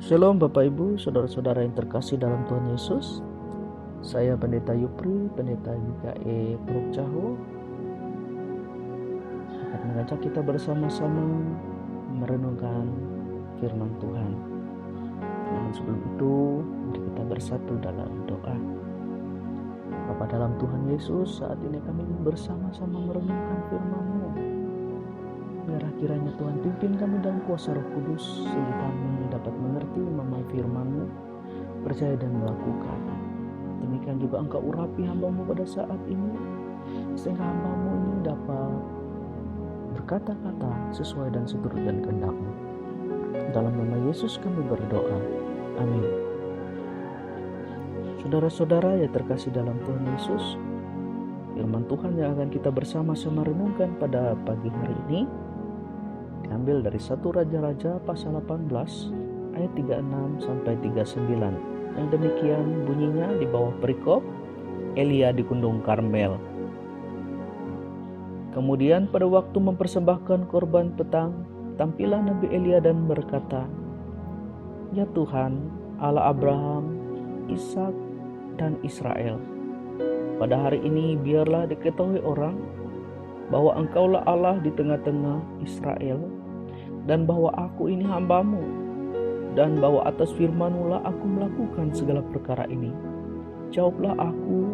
Shalom Bapak Ibu, Saudara-saudara yang terkasih dalam Tuhan Yesus. Saya Pendeta Yupri, Pendeta GKE Puruk Caho, akan mengajak kita bersama-sama merenungkan firman Tuhan. Namun sebelum itu, mari kita bersatu dalam doa. Bapa dalam Tuhan Yesus, saat ini kami bersama-sama merenungkan firman-Mu. Biarlah kiranya Tuhan pimpin kami dalam kuasa Roh Kudus, sehingga kami dapat mengerti memahami firman-Mu, percaya dan melakukan. Demikian juga Engkau urapi hamba-Mu pada saat ini, sehingga hamba-Mu ini dapat berkata-kata sesuai dan seturut dan kehendak-Mu. Dalam nama Yesus kami berdoa. Amin. Saudara-saudara yang terkasih dalam Tuhan Yesus, firman Tuhan yang akan kita bersama-sama renungkan pada pagi hari ini diambil dari 1 Raja-Raja pasal 18 ayat 36 sampai 39. Yang demikian bunyinya di bawah perikop Elia di Gunung Karmel. Kemudian pada waktu mempersembahkan korban petang, tampillah Nabi Elia dan berkata, "Ya Tuhan, Allah Abraham, Ishak dan Israel, pada hari ini biarlah diketahui orang bahwa Engkaulah Allah di tengah-tengah Israel, dan bahwa aku ini hamba-Mu, dan bahwa atas firman-Mu lah aku melakukan segala perkara ini. Jawablah aku,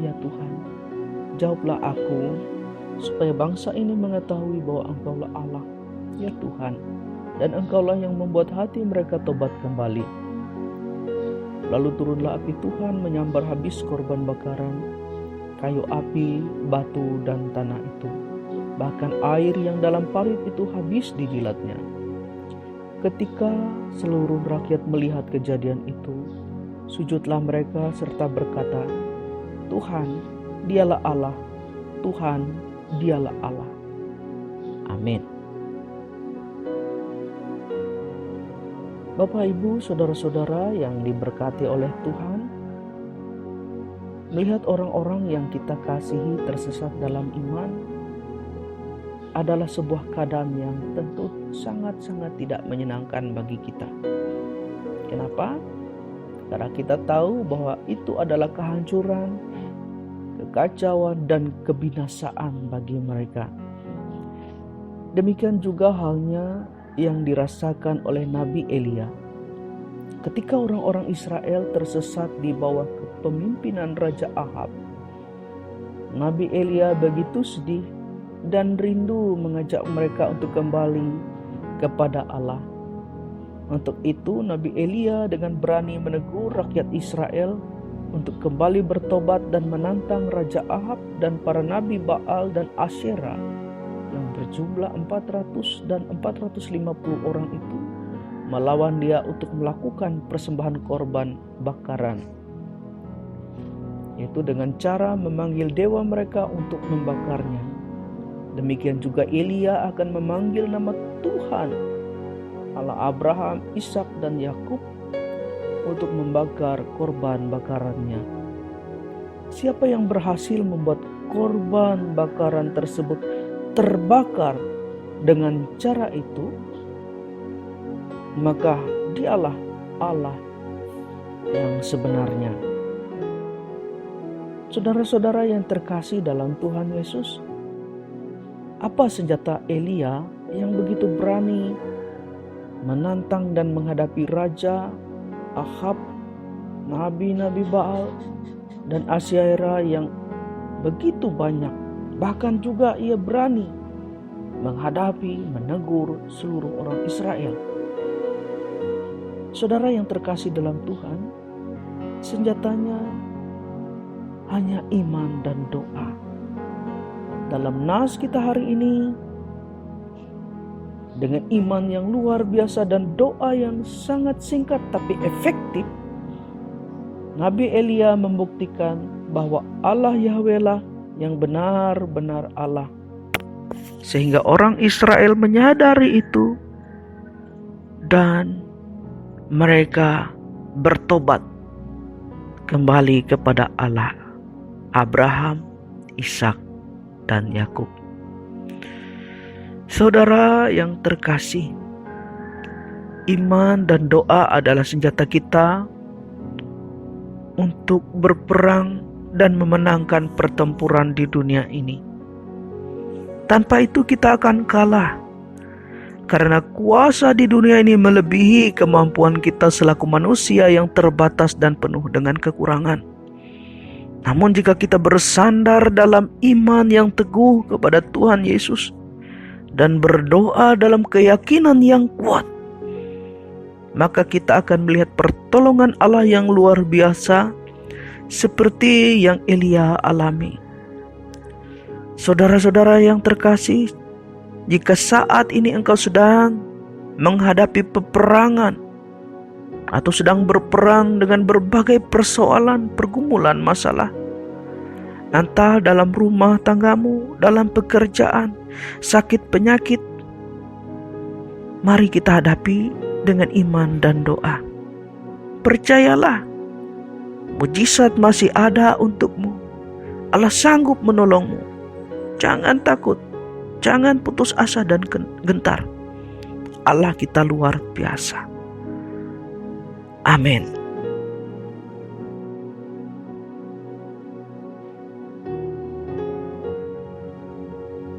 ya Tuhan, jawablah aku, supaya bangsa ini mengetahui bahwa Engkaulah Allah, ya Tuhan, dan Engkaulah yang membuat hati mereka tobat kembali." Lalu turunlah api Tuhan menyambar habis korban bakaran, kayu api, batu, dan tanah itu. Bahkan air yang dalam parit itu habis dijilatnya. Ketika seluruh rakyat melihat kejadian itu, sujudlah mereka serta berkata, "Tuhan, dialah Allah, Tuhan, dialah Allah." Amin. Bapak, Ibu, saudara-saudara yang diberkati oleh Tuhan, melihat orang-orang yang kita kasihi tersesat dalam iman adalah sebuah keadaan yang tentu sangat-sangat tidak menyenangkan bagi kita. Kenapa? Karena kita tahu bahwa itu adalah kehancuran, kekacauan, dan kebinasaan bagi mereka. Demikian juga halnya yang dirasakan oleh Nabi Elia. Ketika orang-orang Israel tersesat di bawah kepemimpinan Raja Ahab, Nabi Elia begitu sedih dan rindu mengajak mereka untuk kembali kepada Allah. Untuk itu Nabi Elia dengan berani menegur rakyat Israel untuk kembali bertobat dan menantang Raja Ahab dan para Nabi Baal dan Asyera yang berjumlah 400 dan 450 orang itu melawan dia untuk melakukan persembahan korban bakaran, yaitu dengan cara memanggil dewa mereka untuk membakarnya. Demikian juga Elia akan memanggil nama Tuhan, Allah Abraham, Ishak dan Yakub, untuk membakar korban bakarannya. Siapa yang berhasil membuat korban bakaran tersebut terbakar dengan cara itu, maka dialah Allah yang sebenarnya. Saudara-saudara yang terkasih dalam Tuhan Yesus, apa senjata Elia yang begitu berani menantang dan menghadapi Raja Ahab, nabi-nabi Baal, dan Asyera yang begitu banyak? Bahkan juga ia berani menghadapi, menegur seluruh orang Israel. Saudara yang terkasih dalam Tuhan, senjatanya hanya iman dan doa. Dalam nas kita hari ini, dengan iman yang luar biasa dan doa yang sangat singkat tapi efektif, Nabi Elia membuktikan bahwa Allah Yahweh lah yang benar-benar Allah, sehingga orang Israel menyadari itu dan mereka bertobat kembali kepada Allah Abraham, Ishak, dan Yakub. Saudara yang terkasih, Iman dan doa adalah senjata kita untuk berperang dan memenangkan pertempuran di dunia ini. Tanpa itu kita akan kalah, karena kuasa di dunia ini melebihi kemampuan kita selaku manusia yang terbatas dan penuh dengan kekurangan. Namun jika kita bersandar dalam iman yang teguh kepada Tuhan Yesus dan berdoa dalam keyakinan yang kuat, maka kita akan melihat pertolongan Allah yang luar biasa seperti yang Elia alami. Saudara-saudara yang terkasih, jika saat ini engkau sedang menghadapi peperangan atau sedang berperang dengan berbagai persoalan, pergumulan, masalah, entah dalam rumah tanggamu, dalam pekerjaan, sakit, penyakit, mari kita hadapi dengan iman dan doa. Percayalah, mujizat masih ada untukmu. Allah sanggup menolongmu. Jangan takut, jangan putus asa dan gentar. Allah kita luar biasa. Amin.